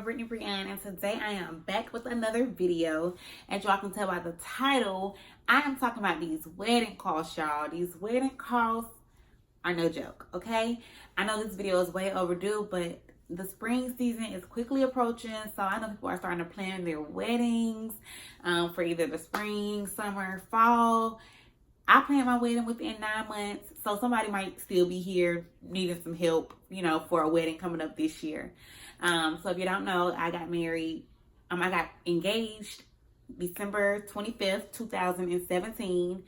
Brittany Briant, and today I am back with another video. As y'all can tell by the title, I am talking about these wedding costs, y'all. These wedding costs are no joke, okay? I know this video is way overdue, but the spring season is quickly approaching, so I know people are starting to plan their weddings for either the spring, summer, fall. I planned my wedding within 9 months, so somebody might still be here needing some help, you know, for a wedding coming up this year. So if you don't know, I got married, I got engaged December 25th, 2017,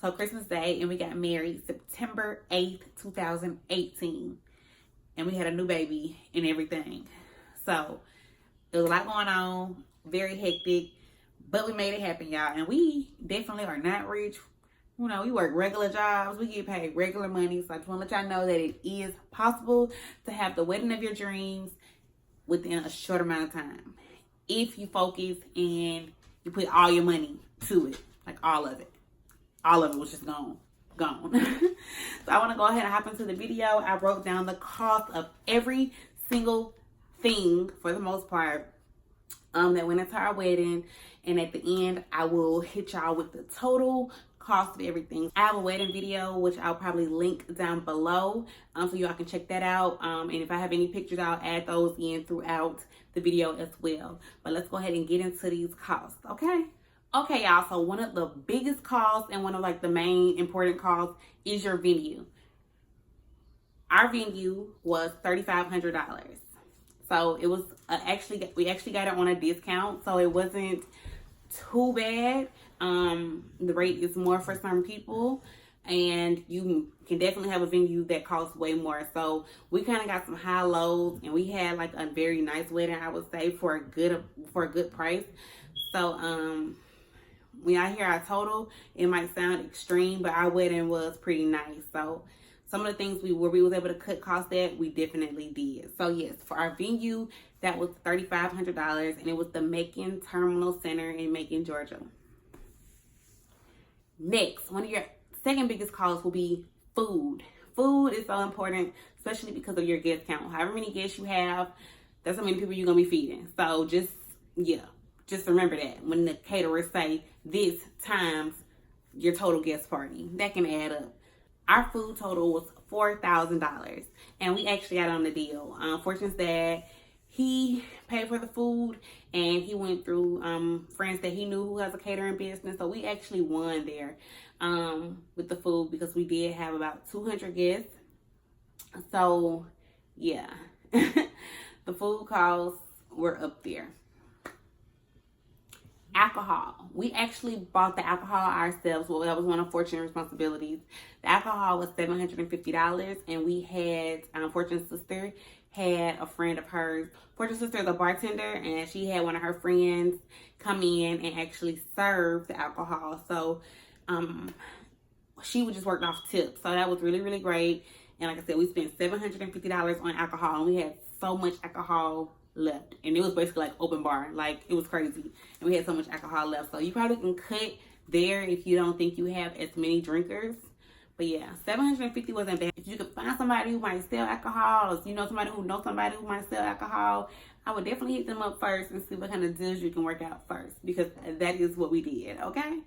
so Christmas Day, and we got married September 8th, 2018, and we had a new baby and everything. So there was a lot going on, very hectic, but we made it happen, y'all, and we definitely are not rich. You know, we work regular jobs. We get paid regular money. So I just want to let y'all know that it is possible to have the wedding of your dreams within a short amount of time. If you focus and you put all your money to it. Like all of it. All of it was just gone. So I want to go ahead and hop into the video. I wrote down the cost of every single thing, for the most part, that went into our wedding. And at the end, I will hit y'all with the total cost of everything. I have a wedding video which I'll probably link down below, so y'all can check that out, and if I have any pictures, I'll add those in throughout the video as well. But let's go ahead and get into these costs. Okay, y'all, so one of the biggest costs and one of like the main important costs is your venue. Our venue was $3,500, so it was we actually got it on a discount, so it wasn't too bad. The rate is more for some people, and you can definitely have a venue that costs way more. So we kind of got some high lows, and we had like a very nice wedding, I would say, for a good price. So when I hear our total, it might sound extreme, but our wedding was pretty nice. So some of the things we was able to cut costs at, we definitely did. So yes, for our venue, that was $3,500, and it was the Macon Terminal Center in Macon, Georgia. Next, one of your second biggest costs will be food. Food is so important, especially because of your guest count. However many guests you have, that's how many people you're gonna be feeding. So just remember that when the caterers say this times your total guest party, that can add up. Our food total was $4,000, and we actually got on the deal. Fortune's dad, he paid for the food, and he went through friends that he knew who has a catering business. So we actually won there with the food, because we did have about 200 guests. So yeah, the food costs were up there. Alcohol. We actually bought the alcohol ourselves. Well, that was one of Fortune's responsibilities. The alcohol was $750, and we had Fortune's sister had a friend of hers. Fortune's sister is a bartender, and she had one of her friends come in and actually serve the alcohol. So she would just work off tips. So that was really, really great. And like I said, we spent $750 on alcohol, and we had so much alcohol left, and it was basically like open bar. Like, it was crazy, and we had so much alcohol left. So you probably can cut there if you don't think you have as many drinkers. But yeah, $750 wasn't bad. If you could find somebody who might sell alcohol, or if you know somebody who knows somebody who might sell alcohol, I would definitely hit them up first and see what kind of deals you can work out first, because that is what we did. Okay,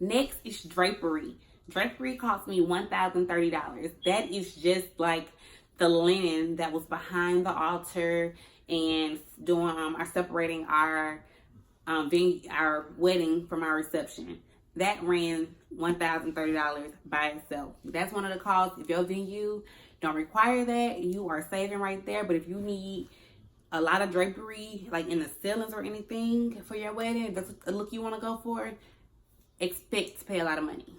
next is drapery. Drapery cost me $1,030. That is just like the linen that was behind the altar and doing separating our wedding from our reception. That ran $1,030 by itself. That's one of the costs. If your venue don't require that, you are saving right there. But if you need a lot of drapery, like in the ceilings or anything for your wedding, if that's a look you want to go for, expect to pay a lot of money.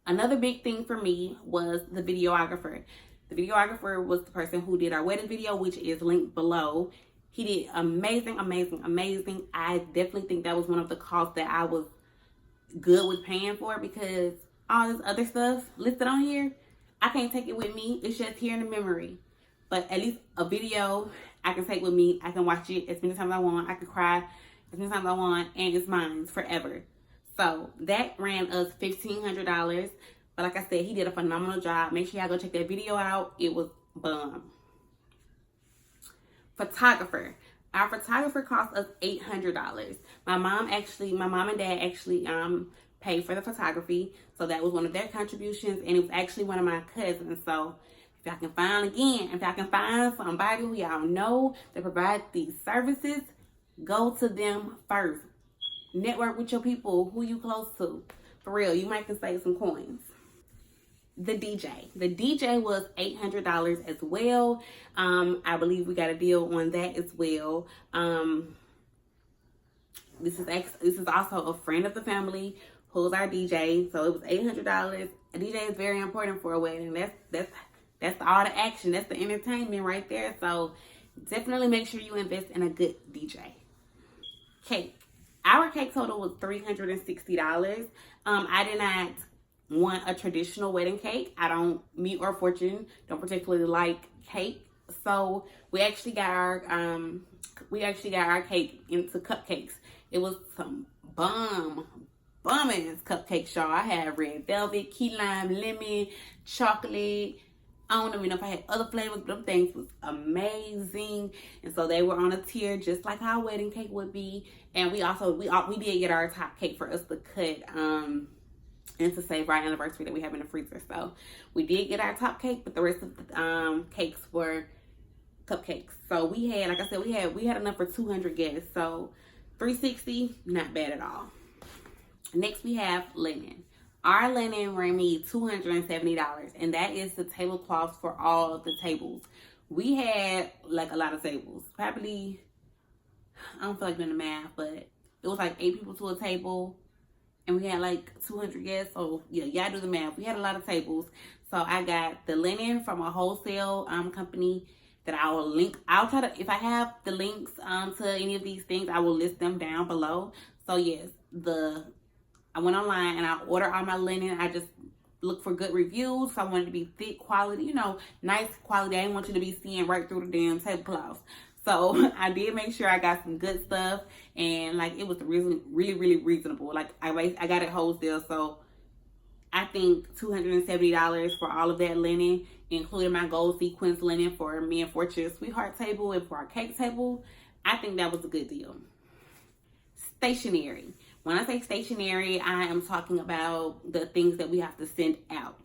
Another big thing for me was the videographer. The videographer was the person who did our wedding video, which is linked below. He did amazing. I definitely think that was one of the costs that I was good with paying for, because all this other stuff listed on here, I can't take it with me. It's just here in the memory. But at least a video I can take with me. I can watch it as many times as I want. I can cry as many times as I want, and it's mine forever. So that ran us $1,500. But like I said, he did a phenomenal job. Make sure y'all go check that video out. It was Bum. Photographer. Our photographer cost us $800. My mom and dad actually paid for the photography, so that was one of their contributions, and it was actually one of my cousins. So if y'all can find somebody who y'all know that provide these services, go to them first. Network with your people who you close to. For real, you might can save some coins. The DJ was $800 as well. I believe we got a deal on that as well. This is also a friend of the family who's our DJ, so it was $800. A DJ is very important for a wedding. That's all the action. That's the entertainment right there. So definitely make sure you invest in a good DJ. Cake. Our cake total was $360. I did not want a traditional wedding cake. Me or Fortune don't particularly like cake, so we actually got our cake into cupcakes. It was some bum ass cupcakes, y'all. I had red velvet, key lime, lemon, chocolate. I don't even know if I had other flavors, but them things was amazing. And so they were on a tier just like our wedding cake would be. And we did get our top cake for us to cut and to save our anniversary that we have in the freezer. So we did get our top cake, but the rest of the cakes were cupcakes. So we had, like I said, we had enough for 200 guests. So $360, not bad at all. Next we have linen. Our linen ran me $270, and that is the tablecloths for all of the tables. We had like a lot of tables. Probably, I don't feel like doing the math, but it was like 8 people to a table, and we had like 200 guests. So yeah, y'all do the math. We had a lot of tables. So I got the linen from a wholesale company that I will link. I'll try to, if I have the links to any of these things, I will list them down below. So yes, I went online and I ordered all my linen. I just looked for good reviews. So I wanted it to be thick quality, nice quality. I didn't want you to be seeing right through the damn tablecloths. So I did make sure I got some good stuff, and like it was really, really reasonable. Like I got it wholesale, so I think $270 for all of that linen, including my gold sequence linen for me and Fortune's sweetheart table and for our cake table. I think that was a good deal. Stationery. When I say stationery, I am talking about the things that we have to send out.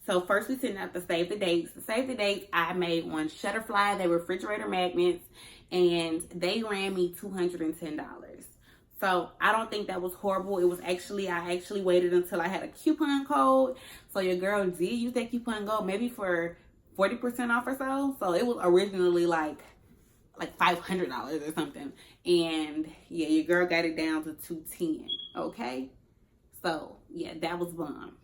So first we sent out the save the dates. The save the dates, I made one Shutterfly. They were refrigerator magnets, and they ran me $210. So I don't think that was horrible. It was I actually waited until I had a coupon code. So your girl did use that coupon code maybe for 40% off or so. So it was originally like $500 or something. And yeah, your girl got it down to $210. Okay. So yeah, that was bomb.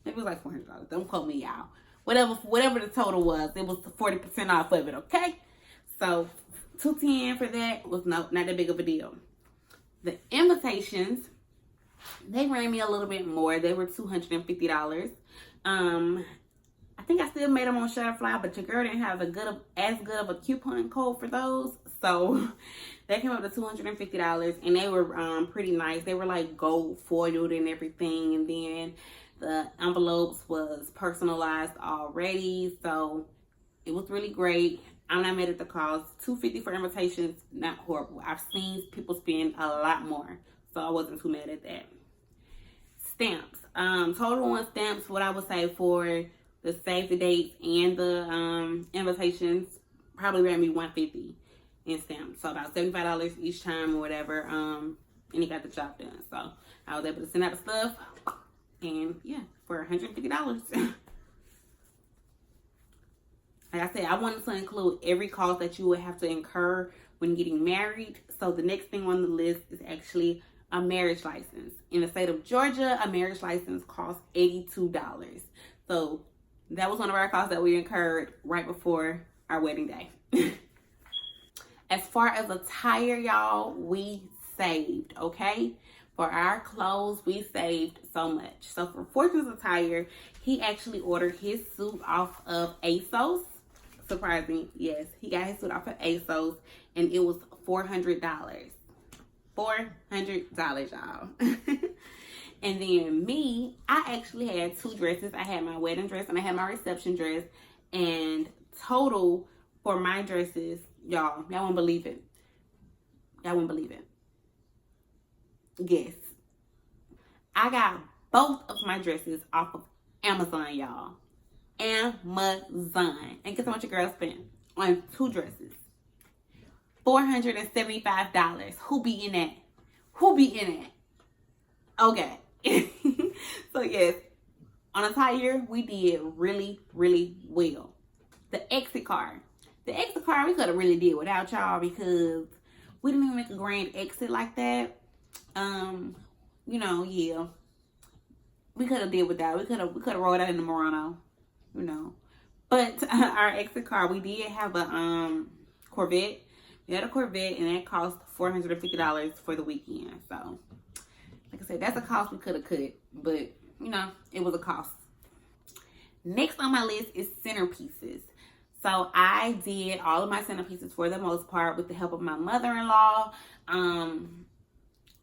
Maybe it was like $400. Don't quote me, y'all. Whatever the total was, it was 40% off of it. Okay. So $210 for that was not that big of a deal. The invitations, they ran me a little bit more. They were $250. I think I still made them on Shutterfly, but your girl didn't have as good of a coupon code for those. So they came up to $250, and they were pretty nice. They were like gold foiled and everything, and then the envelopes was personalized already. So it was really great. I'm not mad at the cost. $250 for invitations, not horrible. I've seen people spend a lot more, so I wasn't too mad at that. Stamps. Total on stamps, what I would say for the save the dates and the invitations, probably ran me $150 in stamps. So about $75 each time or whatever. And it got the job done. So I was able to send out the stuff, and yeah, for $150. Like I said, I wanted to include every cost that you would have to incur when getting married. So the next thing on the list is actually a marriage license. In the state of Georgia, a marriage license costs $82. So that was one of our costs that we incurred right before our wedding day. As far as attire, y'all, we saved, okay? For our clothes, we saved so much. So for Fortune's attire, he actually ordered his suit off of ASOS. Surprising, yes. He got his suit off of ASOS, and it was $400. $400, y'all. And then me, I actually had 2 dresses. I had my wedding dress and I had my reception dress. And total for my dresses, y'all won't believe it. Y'all won't believe it. Yes. I got both of my dresses off of Amazon, y'all. Amazon. And guess how much your girl spent on 2 dresses? $475. Who be in that? Who be in that? Okay. So yes, on Attire, we did really, really well. The exit card. The exit card, we could have really did without y'all because we didn't even make a grand exit like that. You know, yeah. We could have did without. We could have rolled out in the Murano, you know. But our exit card, we did have a Corvette. We had a Corvette, and that cost $450 for the weekend. So, like I said, that's a cost we could have cut, but you know, it was a cost. Next on my list is centerpieces. So I did all of my centerpieces for the most part with the help of my mother-in-law.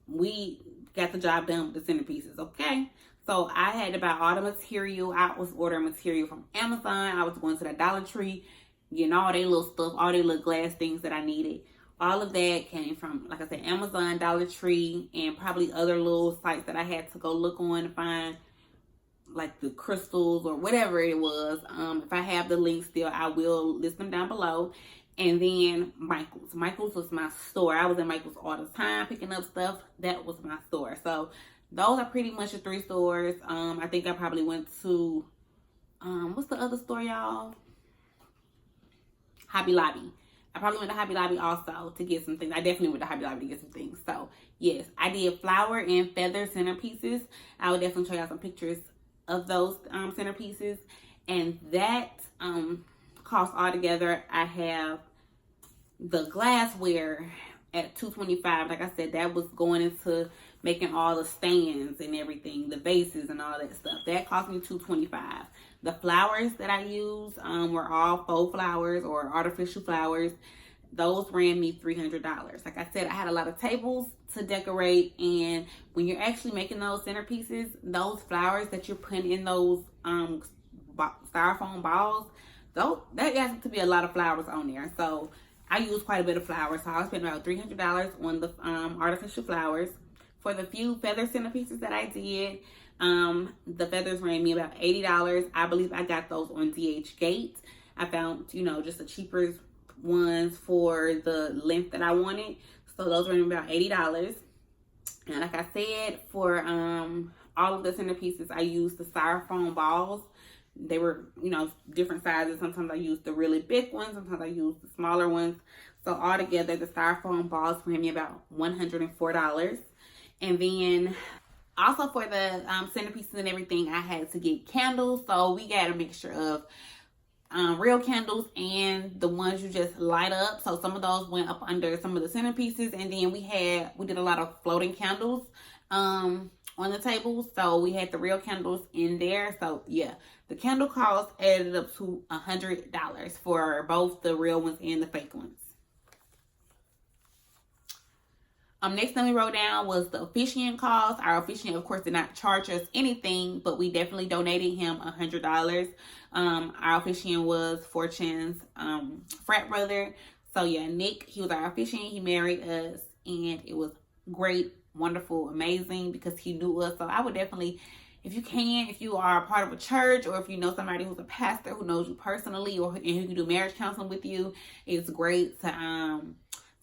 We got the job done with the centerpieces, okay? So I had to buy all the material. I was ordering material from Amazon. I was going to the Dollar Tree, getting all their little stuff, all their little glass things that I needed. All of that came from, like I said, Amazon, Dollar Tree, and probably other little sites that I had to go look on to find, like the crystals or whatever it was. If I have the link still, I will list them down below. And then Michael's. Michael's was my store. I was in Michael's all the time picking up stuff. That was my store. So those are pretty much the 3 stores. I think I probably went to, what's the other store, y'all? Hobby Lobby. I probably went to Hobby Lobby also to get some things. I definitely went to Hobby Lobby to get some things. So, yes, I did flower and feather centerpieces. I will definitely show y'all some pictures of those centerpieces. And that cost altogether, I have the glassware at $225. Like I said, that was going into making all the stands and everything, the vases and all that stuff. That cost me $225. The flowers that I used were all faux flowers or artificial flowers. Those ran me $300. Like I said, I had a lot of tables to decorate, and when you're actually making those centerpieces, those flowers that you're putting in those styrofoam balls, that has to be a lot of flowers on there. So I used quite a bit of flowers. So I spent about $300 on the artificial flowers. For the few feather centerpieces that I did, the feathers ran me about $80. I believe I got those on DH Gate. I found, you know, just the cheaper ones for the length that I wanted. So those ran me about $80. And like I said, for all of the centerpieces, I used the styrofoam balls. They were, you know, different sizes. Sometimes I used the really big ones. Sometimes I used the smaller ones. So altogether, the styrofoam balls ran me about $104. And then also for the centerpieces and everything, I had to get candles. So we got a mixture of real candles and the ones you just light up. So some of those went up under some of the centerpieces. And then we did a lot of floating candles on the table. So we had the real candles in there. So yeah, the candle cost added up to $100 for both the real ones and the fake ones. Next thing we wrote down was the officiant cost. Our officiant, of course, did not charge us anything, but we definitely donated him $100. Our officiant was Fortune's frat brother. So yeah, Nick, he was our officiant. He married us, and it was great, wonderful, amazing because he knew us. So I would definitely, if you are a part of a church, or if you know somebody who's a pastor who knows you personally, and who can do marriage counseling with you, it's great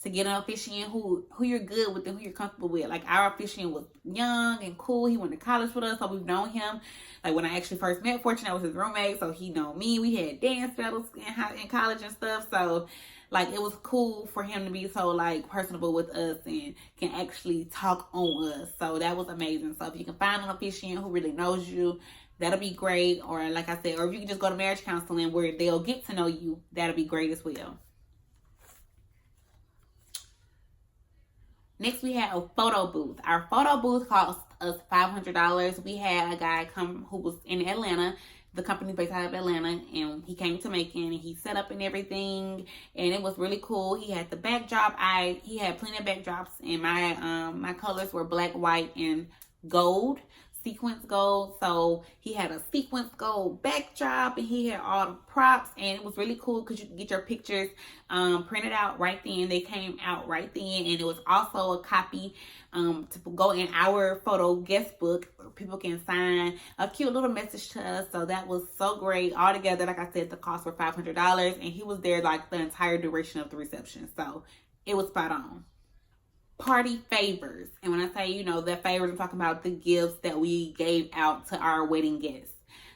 to get an officiant who you're good with and who you're comfortable with. Like our officiant was young and cool. He went to college with us, so we've known him. Like when I actually first met Fortune, I was his roommate, so he know me. We had dance battles in college and stuff. So like it was cool for him to be so like personable with us and can actually talk on us. So that was amazing. So if you can find an officiant who really knows you, that'll be great. Or like I said, or if you can just go to marriage counseling where they'll get to know you, that'll be great as well. Next, we had a photo booth. Our photo booth cost us $500. We had a guy come who was in Atlanta. The company based out of Atlanta, and he came to Macon, and he set up and everything, and it was really cool. He had the backdrop. He had plenty of backdrops, and my colors were black, white, and gold. sequence gold. So he had a sequence gold backdrop, and he had all the props, and it was really cool because you could get your pictures printed out right then. They came out right then, and it was also a copy to go in our photo guest book where people can sign a cute little message to us. So that was so great. All together, like I said, the cost were $500, and he was there like the entire duration of the reception. So it was spot on. Party favors. And when I say, you know, the favors, I'm talking about the gifts that we gave out to our wedding guests.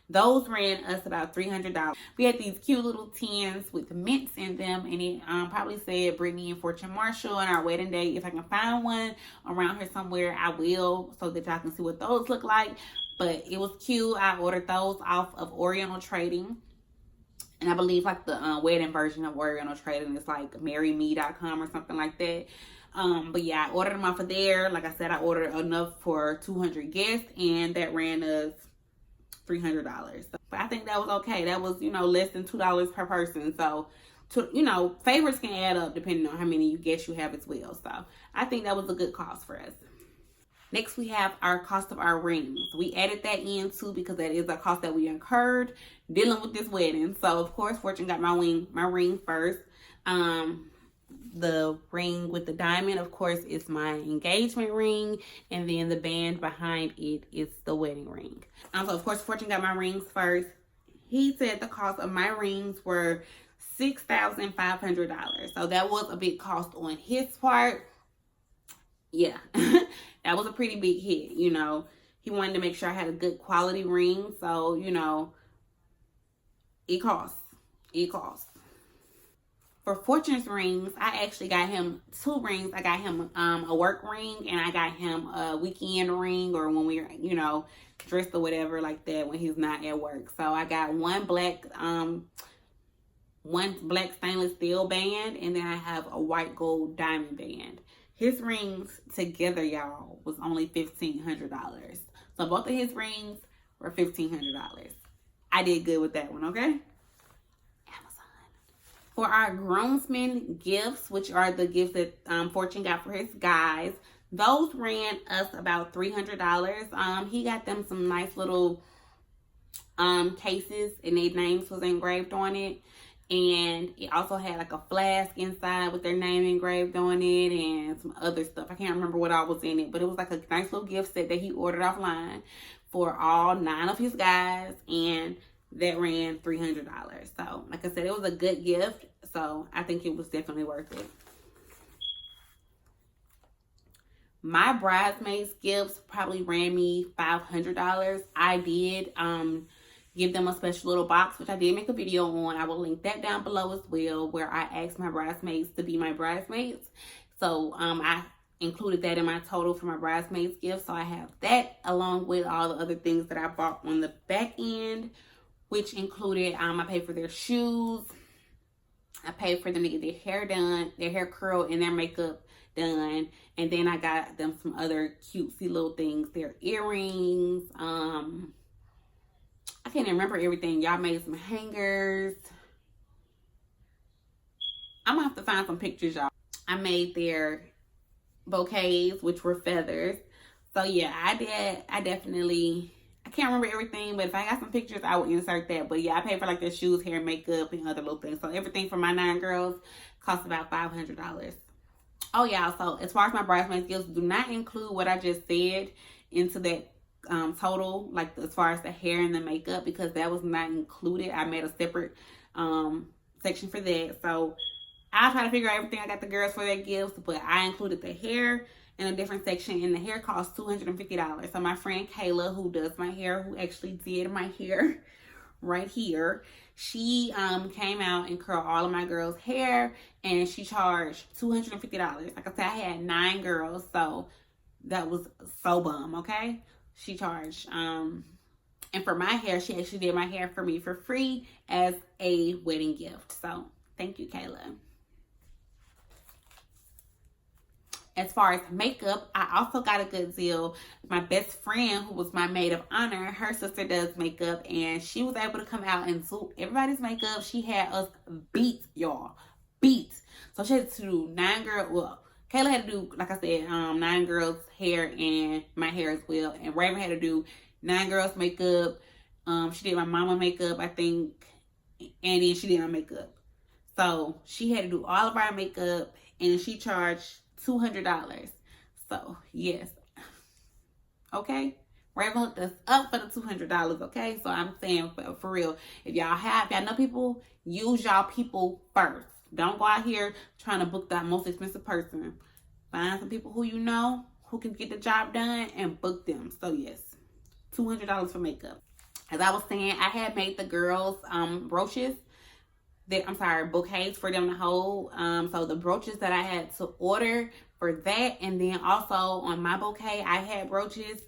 Those ran us about $300. We had these cute little tins with mints in them, and it probably said Brittany and Fortune Marshall on our wedding day. If I can find one around here somewhere, I will, so that y'all can see what those look like. But it was cute. I ordered those off of Oriental Trading. And I believe like the wedding version of Oriental Trading is like marryme.com or something like that. But yeah, I ordered them off of there. Like I said, I ordered enough for 200 guests, and that ran us $300. But I think that was okay. That was, you know, less than $2 per person. So, you know, favors can add up depending on how many guests you have as well. So I think that was a good cost for us. Next, we have our cost of our rings. We added that in too because that is a cost that we incurred dealing with this wedding. So of course, Fortune got my ring first. The ring with the diamond, of course, is my engagement ring, and then the band behind it is the wedding ring. So of course, Fortune got my rings first. He said the cost of my rings were $6,500. So that was a big cost on his part. Yeah, that was a pretty big hit. You know, he wanted to make sure I had a good quality ring. So, you know, it costs. It costs. For Fortune's rings, I actually got him 2 rings. I got him a work ring, and I got him a weekend ring, or when we're, you know, dressed or whatever like that when he's not at work. So I got one black stainless steel band, and then I have a white gold diamond band. His rings together, y'all, was only $1,500. So both of his rings were $1,500. I did good with that one, okay? For our groomsmen gifts, which are the gifts that Fortune got for his guys, those ran us about $300. He got them some nice little cases, and their names was engraved on it. And it also had like a flask inside with their name engraved on it and some other stuff. I can't remember what all was in it, but it was like a nice little gift set that he ordered offline for all 9 of his guys, and that ran $300. So, like I said, it was a good gift. So, I think it was definitely worth it. My bridesmaids gifts probably ran me $500. I did give them a special little box, which I did make a video on. I will link that down below as well, where I asked my bridesmaids to be my bridesmaids. So, I included that in my total for my bridesmaids gift. So, I have that along with all the other things that I bought on the back end, which included, I paid for their shoes. I paid for them to get their hair done, their hair curled, and their makeup done. And then I got them some other cutesy little things, their earrings. I can't even remember everything. Y'all made some hangers. I'm gonna have to find some pictures, y'all. I made their bouquets, which were feathers. So yeah, I definitely, I can't remember everything, but if I got some pictures, I will insert that. But yeah, I paid for like their shoes, hair, makeup, and other little things. So everything for my 9 girls cost about $500. Oh yeah, so as far as my bridesmaids gifts, do not include what I just said into that total, like as far as the hair and the makeup, because that was not included. I made a separate section for that. So I'll try to figure out everything I got the girls for their gifts, but I included the hair in a different section, and the hair cost $250. So my friend Kayla, who does my hair, who actually did my hair right here, she came out and curled all of my girls' hair, and she charged $250. Like I said, I had 9 girls, so that was so bum, okay? She charged, and for my hair, she actually did my hair for me for free as a wedding gift. So thank you, Kayla. As far as makeup, I also got a good deal. My best friend, who was my maid of honor, her sister does makeup, and she was able to come out and do everybody's makeup. She had us beat, y'all. Beat. So she had to do 9 girls. Well, Kayla had to do, like I said, 9 girls' hair and my hair as well. And Raven had to do 9 girls' makeup. She did my mama makeup, I think, and then she did my makeup. So she had to do all of our makeup, and she charged $200. So yes, okay. Raven hooked us up for the $200, okay? So I'm saying for real, if y'all know people, use y'all people first. Don't go out here trying to book that most expensive person. Find some people who you know who can get the job done and book them. So yes, $200 for makeup. As I was saying, I had made the girls brooches. Bouquets for them to hold. So the brooches that I had to order for that, and then also on my bouquet, I had brooches.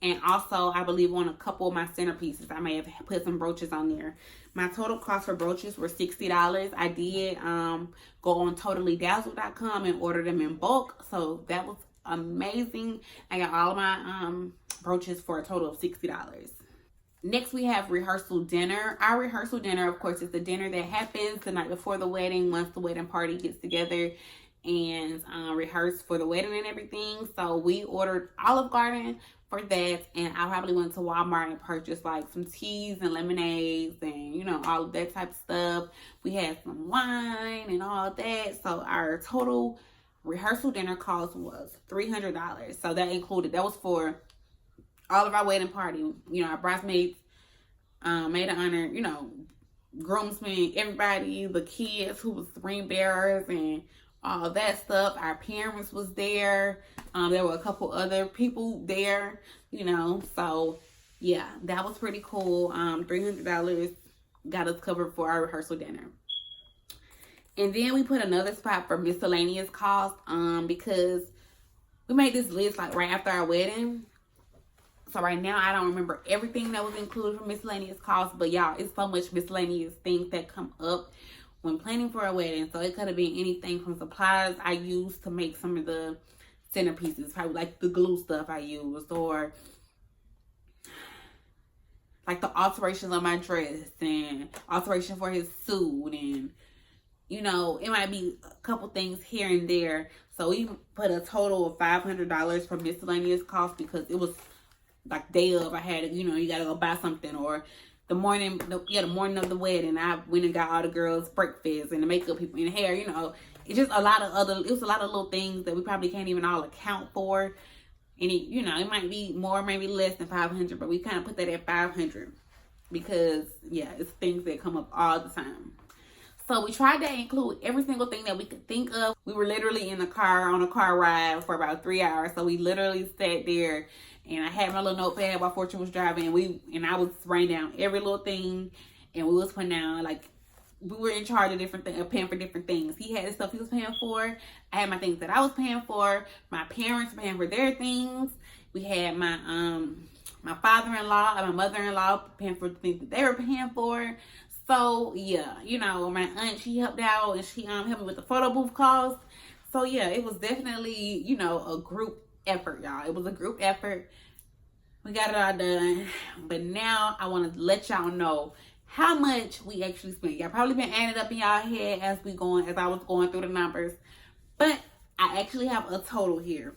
And also, I believe on a couple of my centerpieces, I may have put some brooches on there. My total cost for brooches were $60. I did go on totallydazzled.com and order them in bulk. So that was amazing. I got all of my brooches for a total of $60. Next, we have rehearsal dinner. Our rehearsal dinner, of course, is the dinner that happens the night before the wedding, once the wedding party gets together and rehearse for the wedding and everything. So we ordered Olive Garden for that, and I probably went to Walmart and purchased like some teas and lemonades and, you know, all of that type of stuff. We had some wine and all of that. So our total rehearsal dinner cost was $300. So that was for all of our wedding party, you know, our bridesmaids, maid of honor, you know, groomsmen, everybody, the kids who was ring bearers and all that stuff. Our parents was there. There were a couple other people there, you know. So yeah, that was pretty cool. $300 got us covered for our rehearsal dinner. And then we put another spot for miscellaneous costs because we made this list like right after our wedding. So right now, I don't remember everything that was included for miscellaneous costs, but y'all, it's so much miscellaneous things that come up when planning for a wedding. So it could have been anything from supplies I used to make some of the centerpieces, probably like the glue stuff I used, or like the alterations on my dress and alteration for his suit, and you know, it might be a couple things here and there. So we put a total of $500 for miscellaneous costs because it was like day of, I had, you know, you gotta go buy something, or the morning of the wedding, I went and got all the girls breakfast and the makeup people and the hair, you know. It's just a lot of little things that we probably can't even all account for. And it, you know, it might be more, maybe less than 500, but we kind of put that at 500 because yeah, it's things that come up all the time. So we tried to include every single thing that we could think of. We were literally in the car on a car ride for about 3 hours. So we literally sat there, and I had my little notepad while Fortune was driving, and I was writing down every little thing, and we was putting down, like, we were in charge of different things, paying for different things. He had the stuff he was paying for. I had my things that I was paying for. My parents were paying for their things. We had my my father-in-law and my mother-in-law paying for the things that they were paying for. So yeah, you know, my aunt, she helped out, and she helped me with the photo booth costs. So yeah, it was definitely, you know, a group effort, y'all. It was a group effort. We got it all done. But now I want to let y'all know how much we actually spent. Y'all probably been adding it up in y'all head as I was going through the numbers. But I actually have a total here.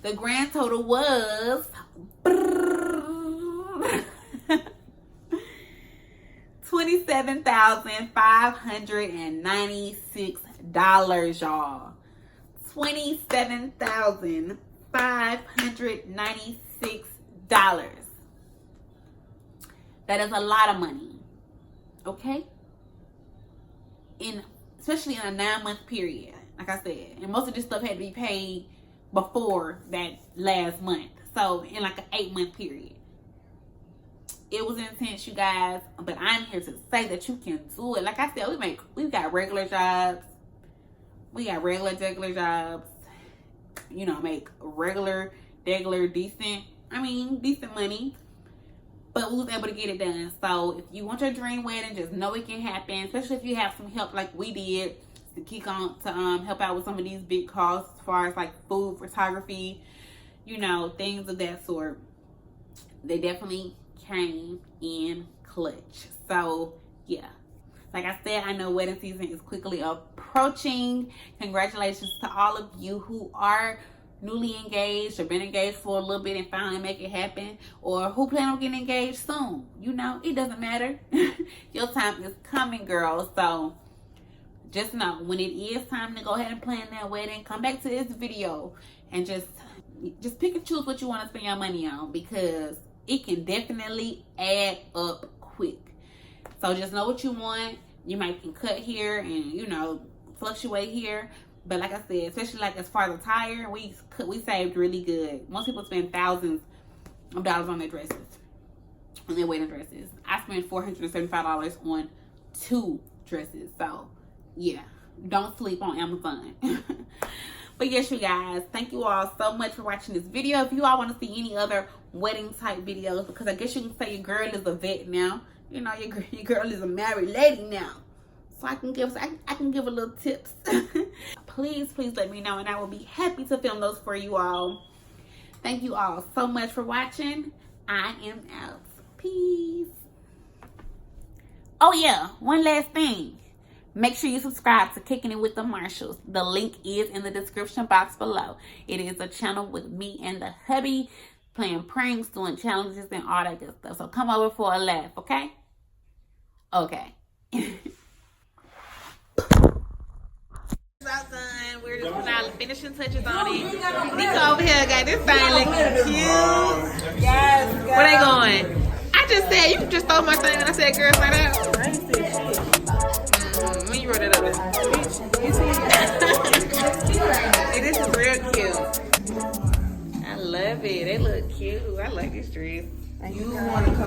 The grand total was $27,596, y'all. $27,596. That is a lot of money, okay? Especially in a 9-month period, like I said. And most of this stuff had to be paid before that last month. So in like an 8-month period. It was intense, you guys, but I'm here to say that you can do it. Like I said, we've got regular jobs. We got regular jobs. You know, make regular, decent money. But we was able to get it done. So if you want your dream wedding, just know it can happen. Especially if you have some help like we did to help out with some of these big costs as far as like food, photography, you know, things of that sort. They definitely came in clutch. So yeah, Like I said, I know wedding season is quickly approaching. Congratulations to all of you who are newly engaged or been engaged for a little bit and finally make it happen, or who plan on getting engaged soon. You know, it doesn't matter. Your time is coming, girl. So just know, when it is time to go ahead and plan that wedding, come back to this video and just pick and choose what you want to spend your money on, because it can definitely add up quick. So just know what you want. You might can cut here and, you know, fluctuate here. But like I said, especially like as far as attire, we saved really good. Most people spend thousands of dollars on their dresses, on their wedding dresses. I spent $475 on 2 dresses. So yeah, don't sleep on Amazon. But yes, you guys, thank you all so much for watching this video. If you all want to see any other wedding type videos, because I guess you can say your girl is a vet now. You know, your girl is a married lady now. So I can give a little tips. Please let me know, and I will be happy to film those for you all. Thank you all so much for watching. I am out. Peace. Oh yeah, one last thing. Make sure you subscribe to Kicking It With the Marshalls. The link is in the description box below. It is a channel with me and the hubby playing pranks, doing challenges, and all that good stuff. So come over for a laugh, okay? Okay. We're just putting all the finishing touches on it. Nico over here got this thing looking cute. Yes. Where they going? I just said, you just stole my thing and I said, girls, right out. I ain't said shit. When you wrote it up, you see it? This is real cute. I love it. They look cute. I like this dress. You want to come?